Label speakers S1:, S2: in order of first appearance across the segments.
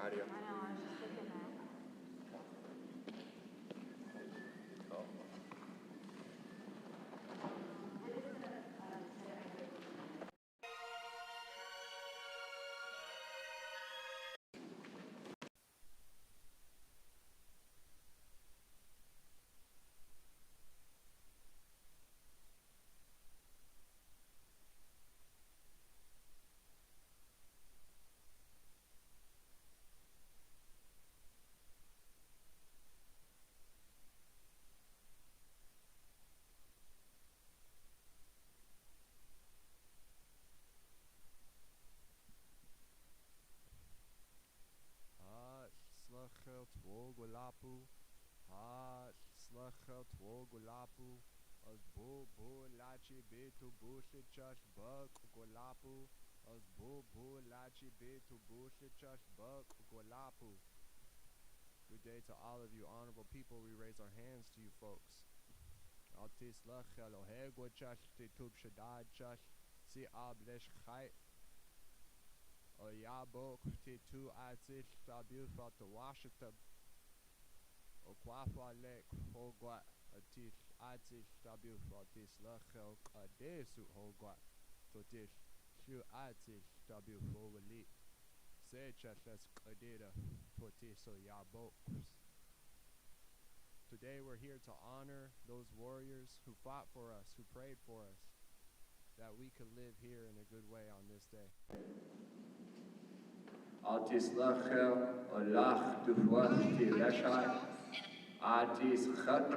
S1: Nadia.
S2: Slachel twogulapu, as bu lachi bitu bushichash buk golapu, as bu lachi bitu bushichash buk golapu. Good day to all of you honorable people. We raise our hands to you folks. Altis lachel ohegwachash titub shadadchash si ablesh chait. Oyabok titu atish tabil fatawashatab. Okwafalek hogwa atish atish tabil fatis lachel kadesu hogwa totish shu atish tabil fowali sechashes kadeda totiso yabok. Today we're here to honor those warriors who fought for us, who prayed for us, that we could live here in a good way on this day.
S3: Altis lachel olach dufwati leshai atis chat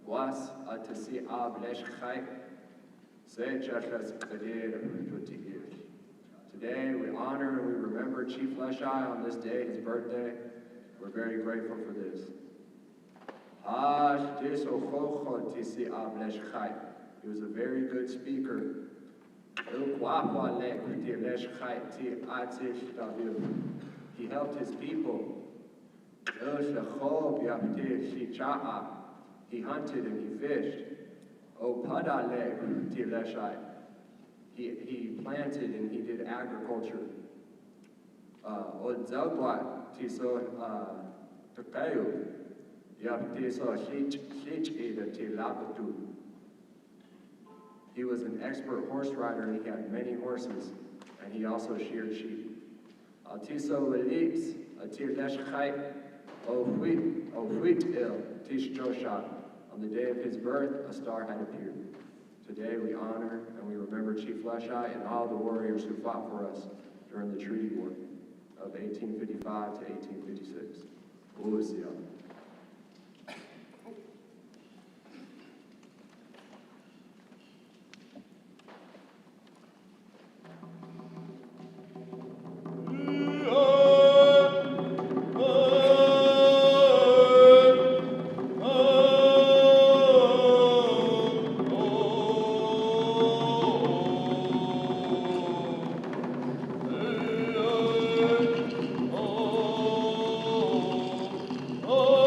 S3: was atisi ab leshchai sechashes kadir totiir. Today we honor and we remember Chief Leschi on this day, his birthday. We're very grateful for this. He was a very good speaker. He helped his people. He hunted and he fished. He planted and he did agriculture. He was an expert horse rider and he had many horses, and he also sheared sheep. On the day of his birth, a star had appeared. Today we honor and we remember Chief Leschi and all the warriors who fought for us during the Treaty War of 1855 to 1856. Ulusia.
S4: Oh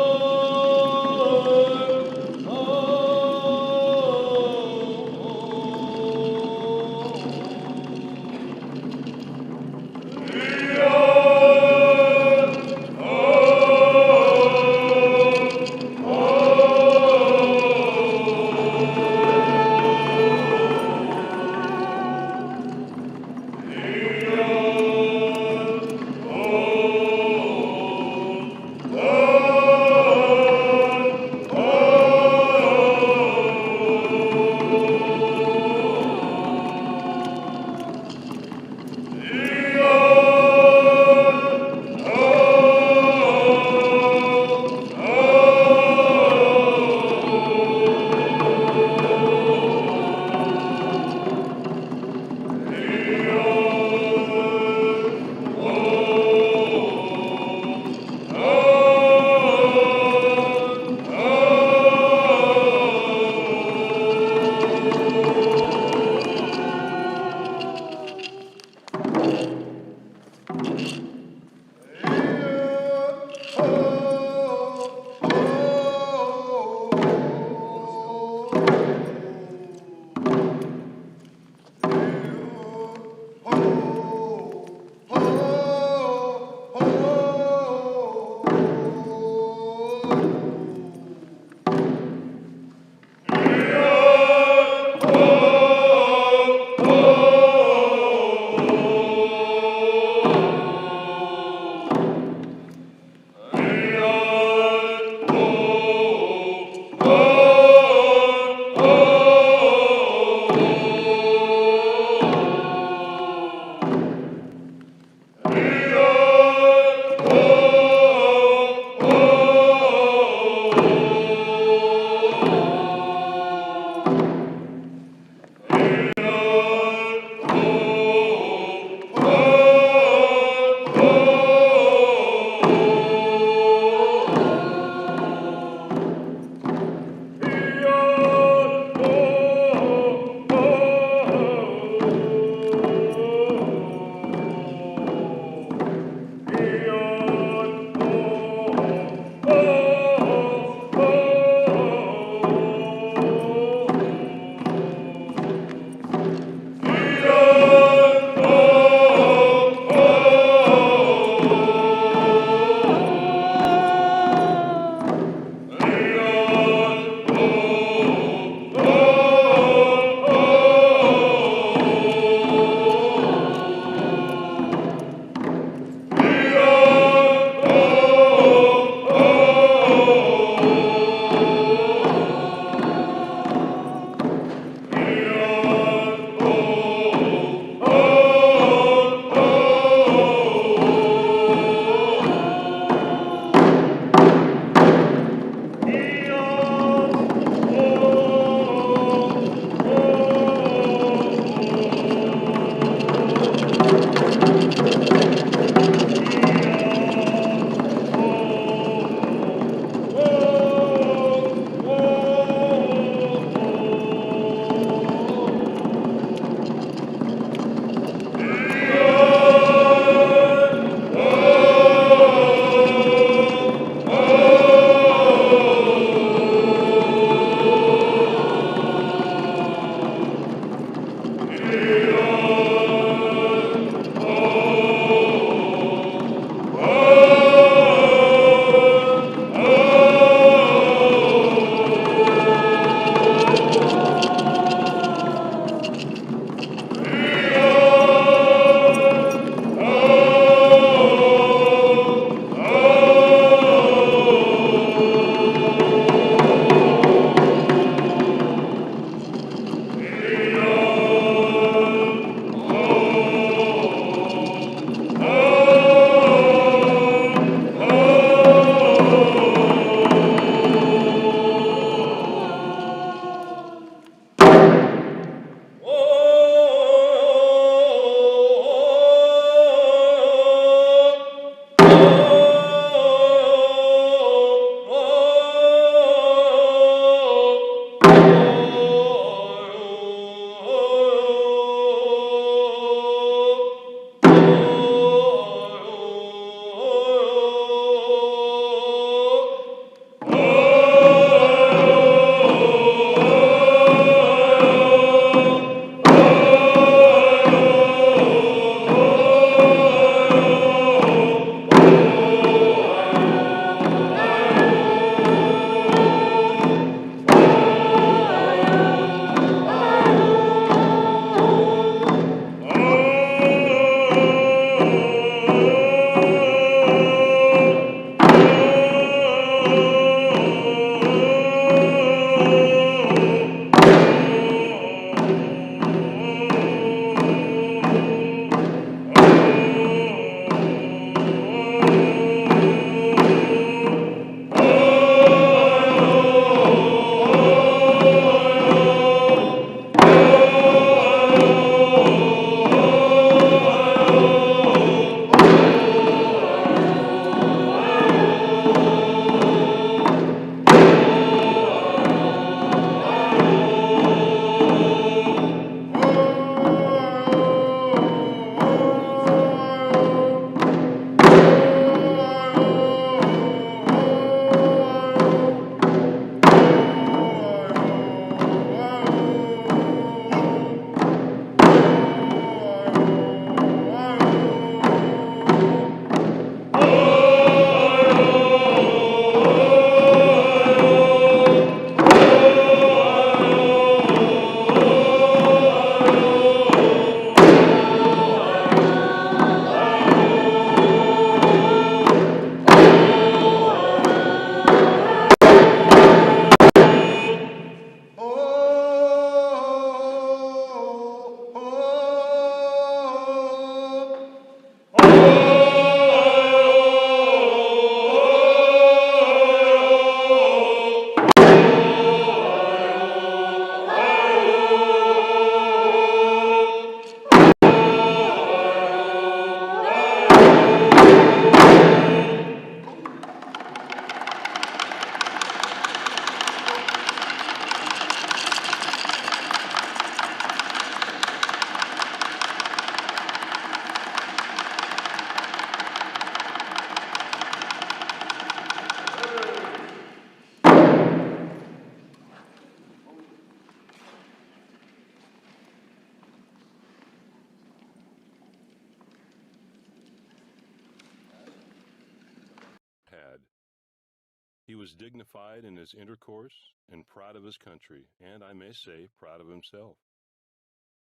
S1: was dignified in his intercourse and proud of his country, and I may say proud of himself.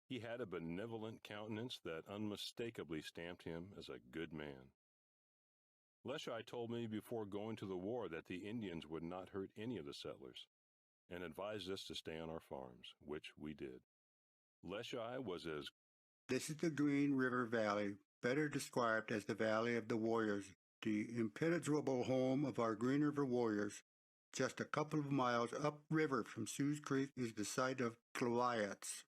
S1: He had a benevolent countenance that unmistakably stamped him as a good man. Leschi told me before going to the war that the Indians would not hurt any of the settlers, and advised us to stay on our farms, which we did. Leschi was as...
S4: This is the Green River Valley, better described as the Valley of the Warriors, the impenetrable home of our Green River Warriors. Just a couple of miles upriver from Sioux Creek is the site of Goliath's,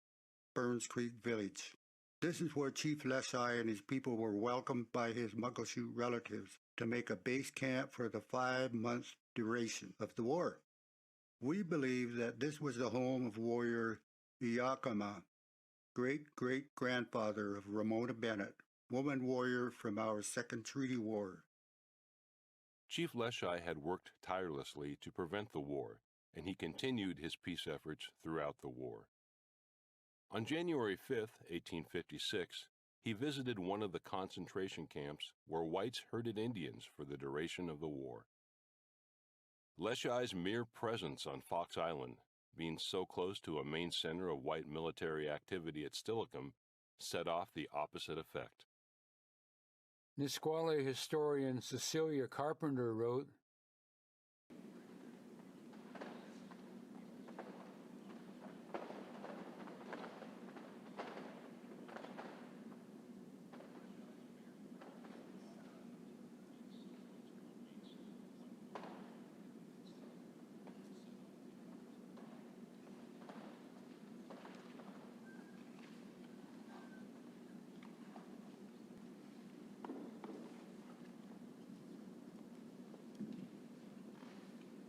S4: Burns Creek Village. This is where Chief Leschi and his people were welcomed by his Muckleshoot relatives to make a base camp for the 5-month duration of the war. We believe that this was the home of warrior Yakima, great-great-grandfather of Ramona Bennett, woman warrior from our Second Treaty War.
S1: Chief Leschi had worked tirelessly to prevent the war, and he continued his peace efforts throughout the war. On January 5, 1856, he visited one of the concentration camps where whites herded Indians for the duration of the war. Leschi's mere presence on Fox Island, being so close to a main center of white military activity at Steilacoom, set off the opposite effect.
S5: Nisqually historian Cecilia Carpenter wrote,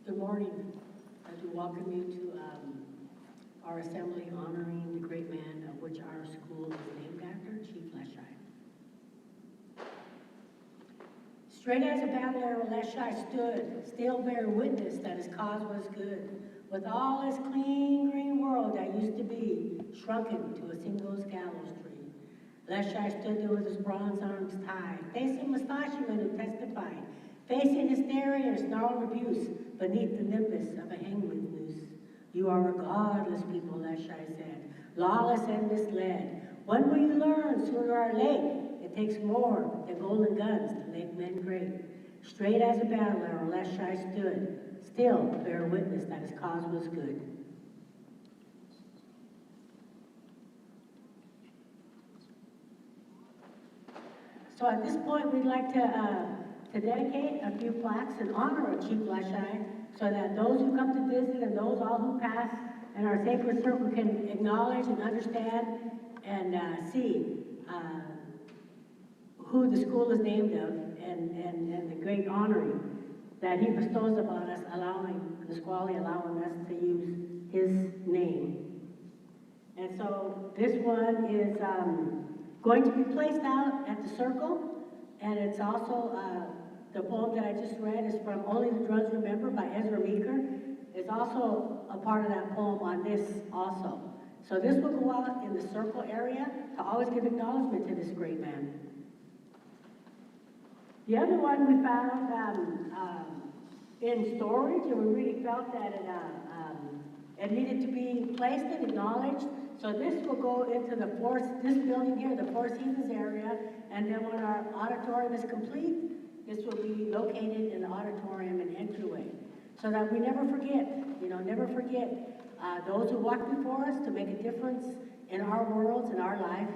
S6: Good morning. I'd like to welcome you to our assembly honoring the great man of which our school is named after, Chief Leschi. Straight as a battle arrow, Leschi stood, still bear witness that his cause was good. With all his clean green world that used to be, shrunken to a single gallows tree. Leschi stood there with his bronze arms tied, facing mustachiomen who testified, facing hysteria and snarled abuse beneath the nimbus of a hangman's noose. You are a godless people, Leschi said, lawless and misled. When will you learn, sooner or late? It takes more than golden guns to make men great. Straight as a battle arrow, Leschi stood, still bear witness that his cause was good. So at this point, we'd like to dedicate a few plaques in honor of Chief Leschi, so that those who come to visit and those all who pass in our sacred circle can acknowledge and understand and see who the school is named of and the great honoring that he bestows upon us, allowing us to use his name. And so this one is going to be placed out at the circle, and it's also the poem that I just read is from Only the Drums Remember by Ezra Meeker. It's also a part of that poem on this also. So this will go out in the circle area to always give acknowledgement to this great man. The other one we found in storage, and we really felt that it needed to be placed and acknowledged. So this will go into this building here, the Four Seasons area, and then when our auditorium is complete, this will be located in the auditorium and entryway, so that we never forget, never forget those who walked before us to make a difference in our worlds, in our life.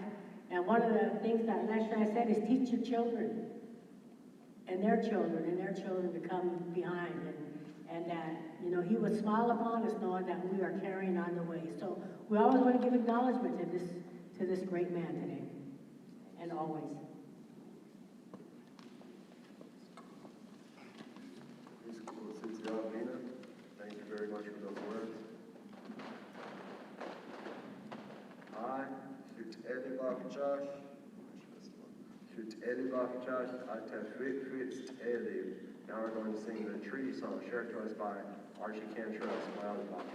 S6: And one of the things that Leschi said is teach your children and their children to come behind, and that, he would smile upon us knowing that we are carrying on the way. So we always want to give acknowledgement to this great man today, and always.
S3: Davina, thank you very much for those words. I, Julieann, now we're going to sing the treaty song shared to us by Archie Cantrell, Spuyalapabš.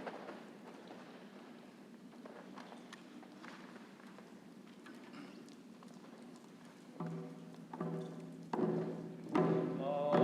S7: Oh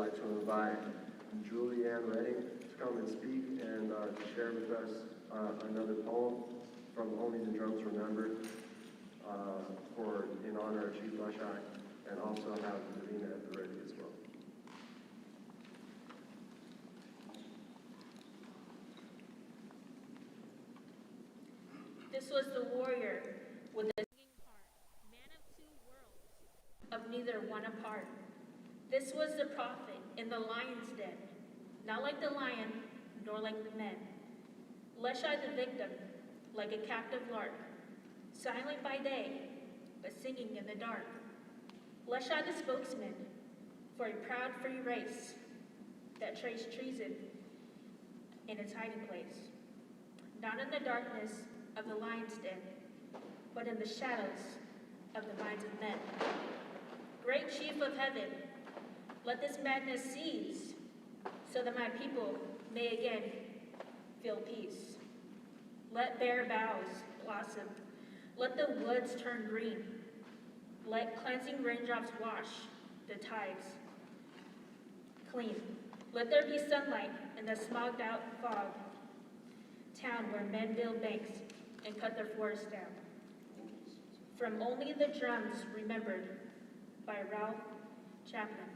S7: like to invite Julieann to come and speak and to share with us another poem from Only the Drums Remembered in honor of Chief Leschi, and also have Davina at the ready as well.
S8: This was the warrior with the singing heart, man of two worlds, of neither one apart. This was the prophet in the lion's den, not like the lion, nor like the men. Leschi the victim, like a captive lark, silent by day, but singing in the dark. Leschi the spokesman for a proud free race that traced treason in its hiding place, not in the darkness of the lion's den, but in the shadows of the minds of men. Great Chief of Heaven, let this madness cease, so that my people may again feel peace. Let bare boughs blossom, let the woods turn green, let cleansing raindrops wash the tides clean. Let there be sunlight in the smogged out fog, town where men build banks and cut their forests down. From Only the Drums Remembered by Ralph Chapman.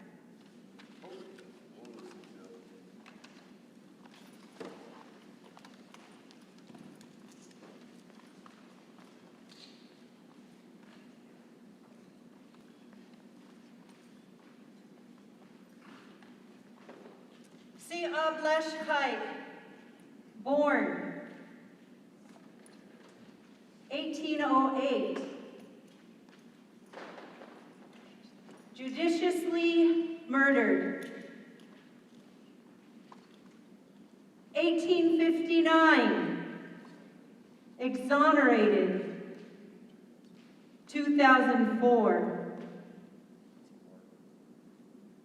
S9: Leschi, born 1808, judiciously murdered 1859, exonerated 2004,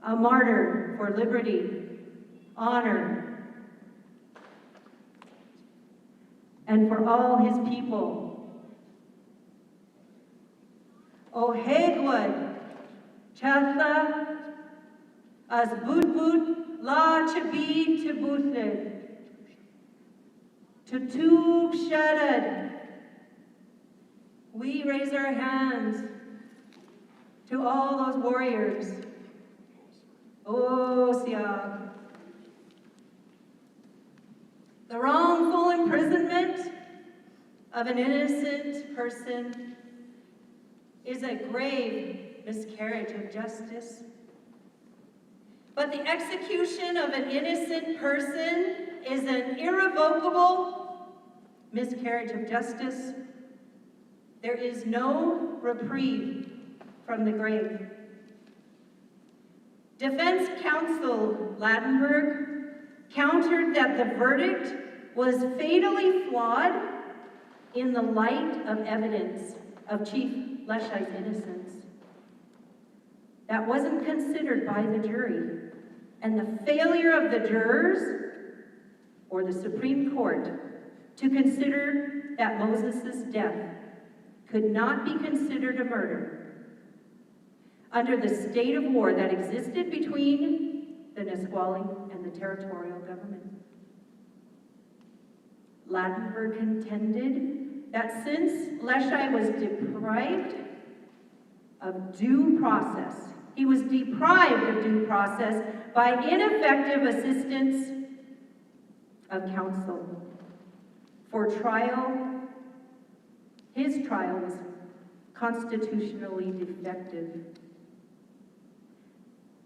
S9: a martyr for liberty, honor, and for all his people. O Hegwood, Chatha, as Budbud la Chabi Tibuthed, Tutub Shaddad. We raise our hands to all those warriors. O Siag. The wrongful imprisonment of an innocent person is a grave miscarriage of justice. But the execution of an innocent person is an irrevocable miscarriage of justice. There is no reprieve from the grave. Defense counsel Ladenburg countered that the verdict was fatally flawed in the light of evidence of Chief Leschi's innocence. That wasn't considered by the jury, and the failure of the jurors or the Supreme Court to consider that Moses' death could not be considered a murder under the state of war that existed between the Nisqually and the territorial government. Ladenburg contended that since Leschi was deprived of due process, he was deprived of due process by ineffective assistance of counsel. For trial, his trial was constitutionally defective.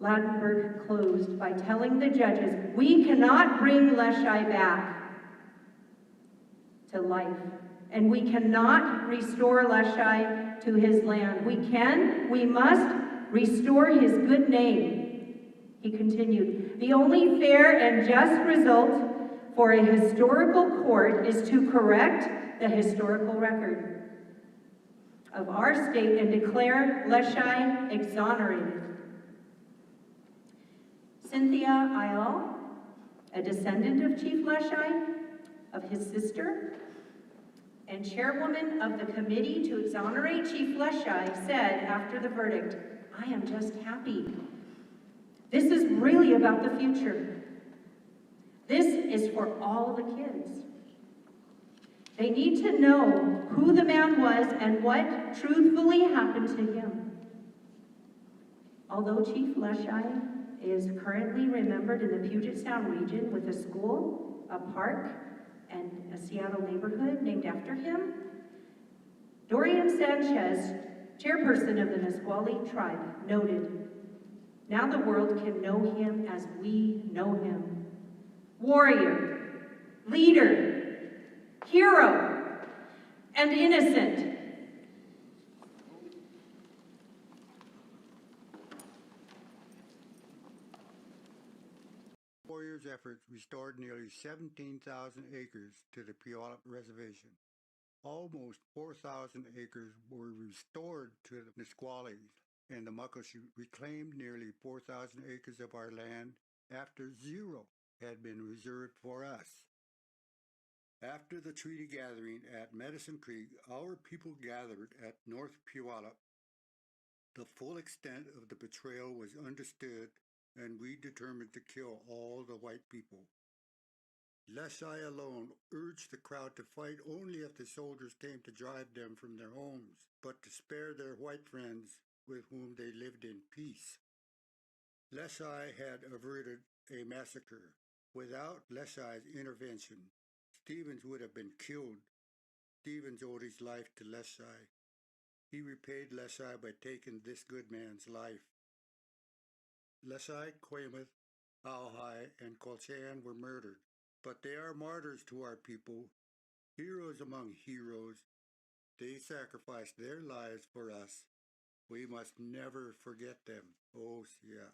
S9: Ladenburg closed by telling the judges, we cannot bring Leschi back to life, and we cannot restore Leschi to his land. We must restore his good name. He continued, the only fair and just result for a historical court is to correct the historical record of our state and declare Leschi exonerated. Cynthia Ayal, a descendant of Chief Leschi, of his sister, and chairwoman of the committee to exonerate Chief Leschi, said after the verdict, I am just happy. This is really about the future. This is for all the kids. They need to know who the man was and what truthfully happened to him. Although Chief Leschi is currently remembered in the Puget Sound region with a school, a park, and a Seattle neighborhood named after him, Dorian Sanchez, chairperson of the Nisqually tribe, noted, "Now the world can know him as we know him. Warrior, leader, hero, and innocent."
S4: Warriors' efforts restored nearly 17,000 acres to the Puyallup Reservation. Almost 4,000 acres were restored to the Nisquallies, and the Muckleshoot reclaimed nearly 4,000 acres of our land after 0 had been reserved for us. After the treaty gathering at Medicine Creek, our people gathered at North Puyallup. The full extent of the betrayal was understood, and we determined to kill all the white people. Leschi alone urged the crowd to fight only if the soldiers came to drive them from their homes, but to spare their white friends with whom they lived in peace. Leschi had averted a massacre. Without Leschi's intervention, Stevens would have been killed. Stevens owed his life to Leschi. He repaid Leschi by taking this good man's life. Leschi, Quamath, Auhai, and Colchan were murdered, but they are martyrs to our people, heroes among heroes. They sacrificed their lives for us. We must never forget them. Oh, yeah.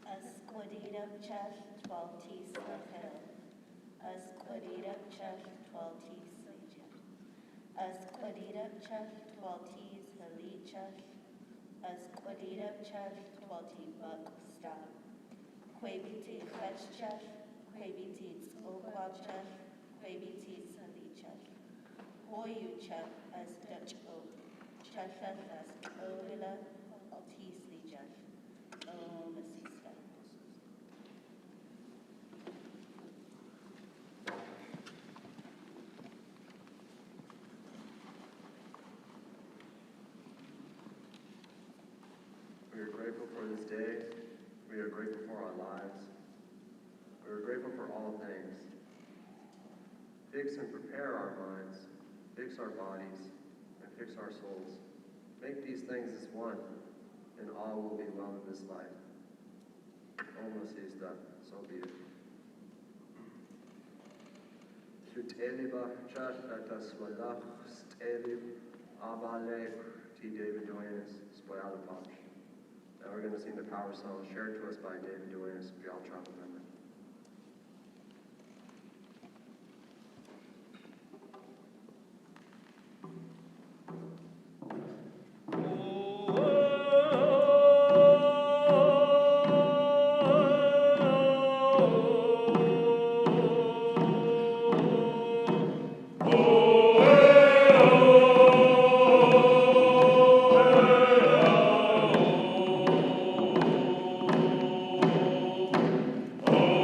S10: Asquadidabchef 12 Slachel. Asquadidabchef 12 Asquadidabchef 12 Halicha swalaš, as quadidabchas, twalti buckstab. Quabiti fetchchas, quabiti oquabchas, quabiti salichas. Hoyuchas, as Dutch oak, chasas as ovila, altislichas. Oh, Masista.
S7: We are grateful for this day. We are grateful for our lives. We are grateful for all things. Fix and prepare our minds, fix our bodies, and fix our souls. Make these things as one, and all will be well in this life. Almost is done, so be it. Swalaš, Duenas, spuyalapabš. Now we're going to sing the power song shared to us by Duenas, Barril tribal member.
S11: Oh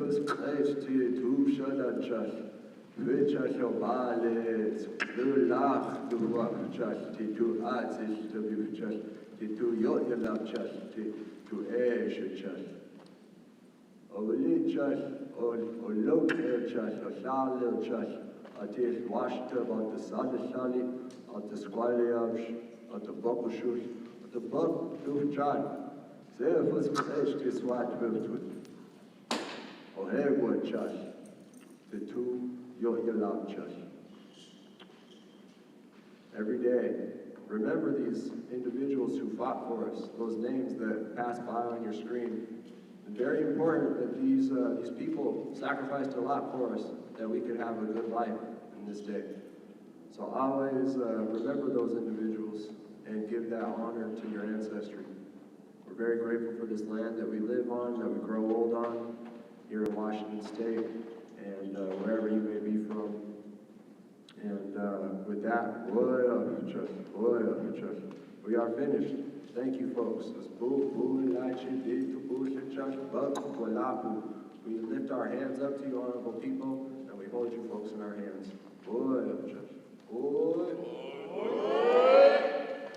S3: Zephus Christi, tu Shadachas, Vichashobalet, du Lach, du Wachchas, tu Azish, du Bifchas, tu Yotelachas, tu Eshachas. Olichas, Olokchas, Osalchas, Atis Washta, about the Sadashali, at the spuyalapabš, at the Bokushus, at the Bokufchan. Zephus Christi, Swat Bifchas. Ohegwachas, the two Yotelachas. Every day, remember these individuals who fought for us, those names that pass by on your screen. It's very important that these people sacrificed a lot for us, that we could have a good life in this day. So always remember those individuals and give that honor to your ancestry. We're very grateful for this land that we live on, that we grow old on, here in Washington State, and wherever you may be from. And with that, we are finished. Thank you, folks. We lift our hands up to you, honorable people, and we hold you folks in our hands.